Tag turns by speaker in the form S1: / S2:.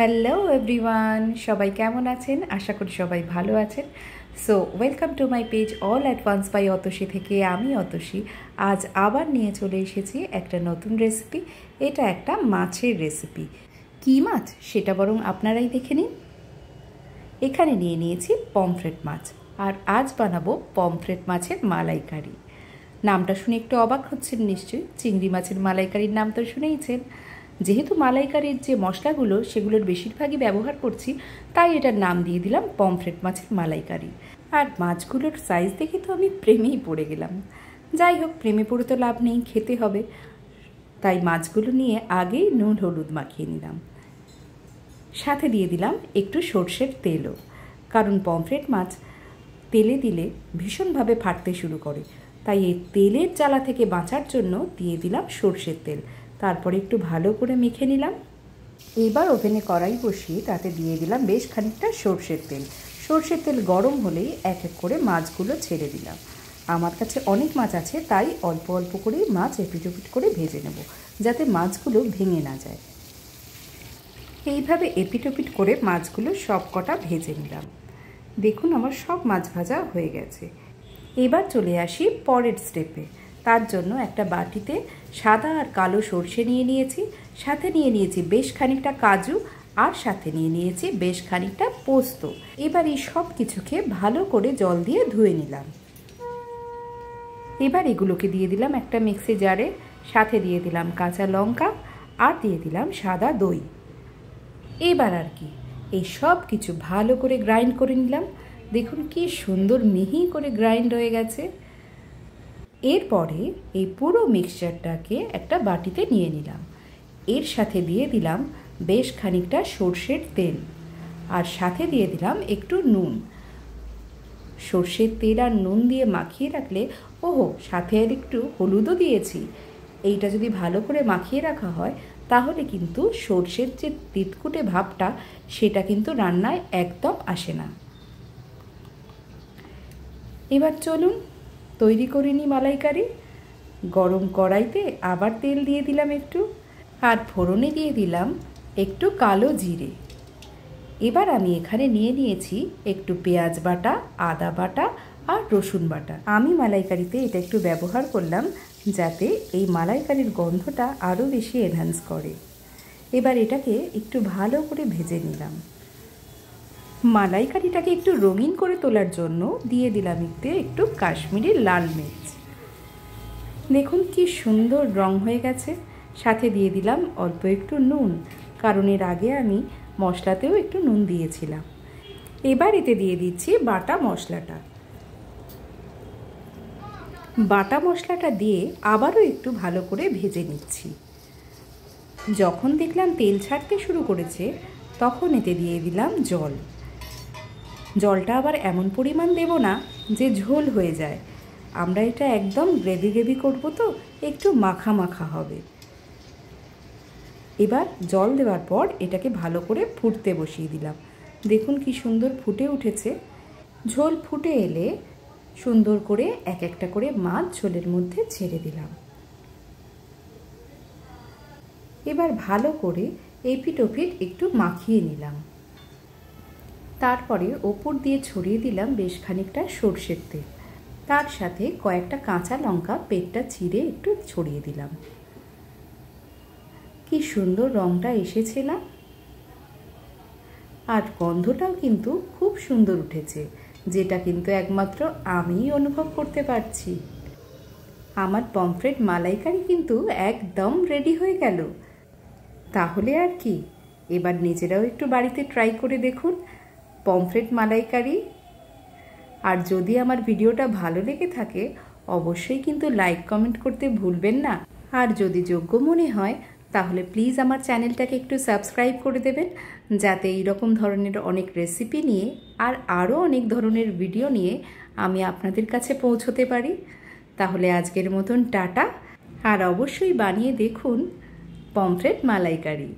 S1: Hello everyone, সবাই কেমন আছেন? আশা করি সবাই ভালো আছেন। So welcome to my page all at once by Atasi থেকে আমি অতসী। আজ আবার নিয়ে চলে এসেছি একটা নতুন রেসিপি। এটা একটা মাছের রেসিপি। কী মাছ সেটা বরং আপনারাই দেখে নিন। এখানে নিয়ে নিয়েছি পমফ্রেট মাছ, আর আজ বানাবো পমফ্রেট মাছের মালাইকারি। নামটা শুনে একটু অবাক হচ্ছেন নিশ্চয়ই, চিংড়ি মাছের মালাইকারির নাম তো শুনেইছেন। যেহেতু মালাইকারির যে মশলাগুলো সেগুলোর বেশিরভাগই ব্যবহার করছি, তাই এটার নাম দিয়ে দিলাম পমফ্রেট মাছের মালাইকারি। আর মাছগুলোর সাইজ দেখে তো আমি প্রেমেই পড়ে গেলাম। যাই হোক, প্রেমে পড়ে তো লাভ নেই, খেতে হবে। তাই মাছগুলো নিয়ে আগেই নুন হলুদ মাখিয়ে নিলাম। সাথে দিয়ে দিলাম একটু সর্ষের তেলও, কারণ পমফ্রেট মাছ তেলে দিলে ভীষণভাবে ফাটতে শুরু করে। তাই এই তেলের জ্বালা থেকে বাঁচার জন্য দিয়ে দিলাম সর্ষের তেল। তারপরে একটু ভালো করে মেখে নিলাম। এবার ওভেনে কড়াই বসিয়ে তাতে দিয়ে দিলাম বেশ খানিকটা সর্ষের তেল। সর্ষের তেল গরম হলেই এক এক করে মাছগুলো ছেড়ে দিলাম। আমার কাছে অনেক মাছ আছে, তাই অল্প অল্প করেই মাছ এপিটোপিট করে ভেজে নেব, যাতে মাছগুলো ভেঙে না যায়। এইভাবে এপিটোপিট করে মাছগুলো সব কটা ভেজে নিলাম। দেখুন আমার সব মাছ ভাজা হয়ে গেছে। এবার চলে আসি পরের স্টেপে। তার জন্য একটা বাটিতে সাদা আর কালো সর্ষে নিয়ে নিয়েছি, সাথে নিয়ে নিয়েছি বেশ খানিকটা কাজু, আর সাথে নিয়ে নিয়েছি বেশ খানিকটা পোস্ত। এবার এই সব কিছুকে ভালো করে জল দিয়ে ধুয়ে নিলাম। এবার এগুলোকে দিয়ে দিলাম একটা মিক্সি জারে, সাথে দিয়ে দিলাম কাঁচা লঙ্কা, আর দিয়ে দিলাম সাদা দই। এবার আর কি, এই সব কিছু ভালো করে গ্রাইন্ড করে নিলাম। দেখুন কি সুন্দর মিহি করে গ্রাইন্ড হয়ে গেছে। এরপরে এই পুরো মিক্সচারটাকে একটা বাটিতে নিয়ে নিলাম। এর সাথে দিয়ে দিলাম বেশ খানিকটা সর্ষের তেল, আর সাথে দিয়ে দিলাম একটু নুন। সর্ষের তেল আর নুন দিয়ে মাখিয়ে রাখলে, ওহো সাথে আর একটু হলুদও দিয়েছি। এইটা যদি ভালো করে মাখিয়ে রাখা হয় তাহলে কিন্তু সর্ষের যে তিতকুটে ভাবটা সেটা কিন্তু রান্নায় একদম আসে না। এবার চলুন তৈরি করে নিই মালাইকারি। গরম কড়াইতে আবার তেল দিয়ে দিলাম একটু, আর ফোড়নে দিয়ে দিলাম একটু কালো জিরে। এবার আমি এখানে নিয়ে নিয়েছি একটু পেঁয়াজ বাটা, আদা বাটা আর রসুন বাটা। আমি মালাইকারিতে এটা একটু ব্যবহার করলাম যাতে এই মালাইকারির গন্ধটা আরও বেশি এনহ্যান্স করে। এবার এটাকে একটু ভালো করে ভেজে নিলাম। মালাইকারিটাকে একটু রঙিন করে তোলার জন্য দিয়ে দিলাম একটু কাশ্মীরি লাল মির্চ। দেখুন কি সুন্দর রং হয়ে গেছে। সাথে দিয়ে দিলাম অল্প একটু নুন, কারণ এর আগে আমি মশলাতেও একটু নুন দিয়েছিলাম। এবার এতে দিয়ে দিচ্ছি বাটা মশলাটা। বাটা মশলাটা দিয়ে আবারও একটু ভালো করে ভেজে নিচ্ছি। যখন দেখলাম তেল ছাড়তে শুরু করেছে তখন এতে দিয়ে দিলাম জল। জলটা আবার এমন পরিমাণ দেব না যে ঝোল হয়ে যায়। আমরা এটা একদম গ্রেভি গ্রেভি করব, তো একটু মাখা মাখা হবে। এবার জল দেওয়ার পর এটাকে ভালো করে ফুটতে বসিয়ে দিলাম। দেখুন কি সুন্দর ফুটে উঠেছে। ঝোল ফুটে এলে সুন্দর করে এক একটা করে মাছ ঝোলের মধ্যে ছেড়ে দিলাম। এবার ভালো করে এপিট ওপিট একটু মাখিয়ে নিলাম। তারপরে ওপর দিয়ে ছড়িয়ে দিলাম বেশ খানিকটা সর্ষের তেল। তার সাথে কয়েকটা কাঁচা লঙ্কা পেটটা চিড়ে একটু ছড়িয়ে দিলাম। কি সুন্দর রংটা এসেছে না? আর গন্ধটাও কিন্তু খুব সুন্দর উঠেছে, যেটা কিন্তু একমাত্র আমিই অনুভব করতে পারছি। আমার পমফ্রেট মালাইকারি কিন্তু একদম রেডি হয়ে গেল। তাহলে আর কি, এবার নিজেরাও একটু বাড়িতে ট্রাই করে দেখুন পমফ্রেট মালাইকারি। আর যদি আমার ভিডিওটা ভালো লেগে থাকে অবশ্যই কিন্তু লাইক কমেন্ট করতে ভুলবেন না। আর যদি যোগ্য মনে হয় তাহলে প্লিজ আমার চ্যানেলটাকে একটু সাবস্ক্রাইব করে দেবেন, যাতে এইরকম ধরনের অনেক রেসিপি নিয়ে আর আরও অনেক ধরনের ভিডিও নিয়ে আমি আপনাদের কাছে পৌঁছতে পারি। তাহলে আজকের মতন টাটা, আর অবশ্যই বানিয়ে দেখুন পমফ্রেট মালাইকারি।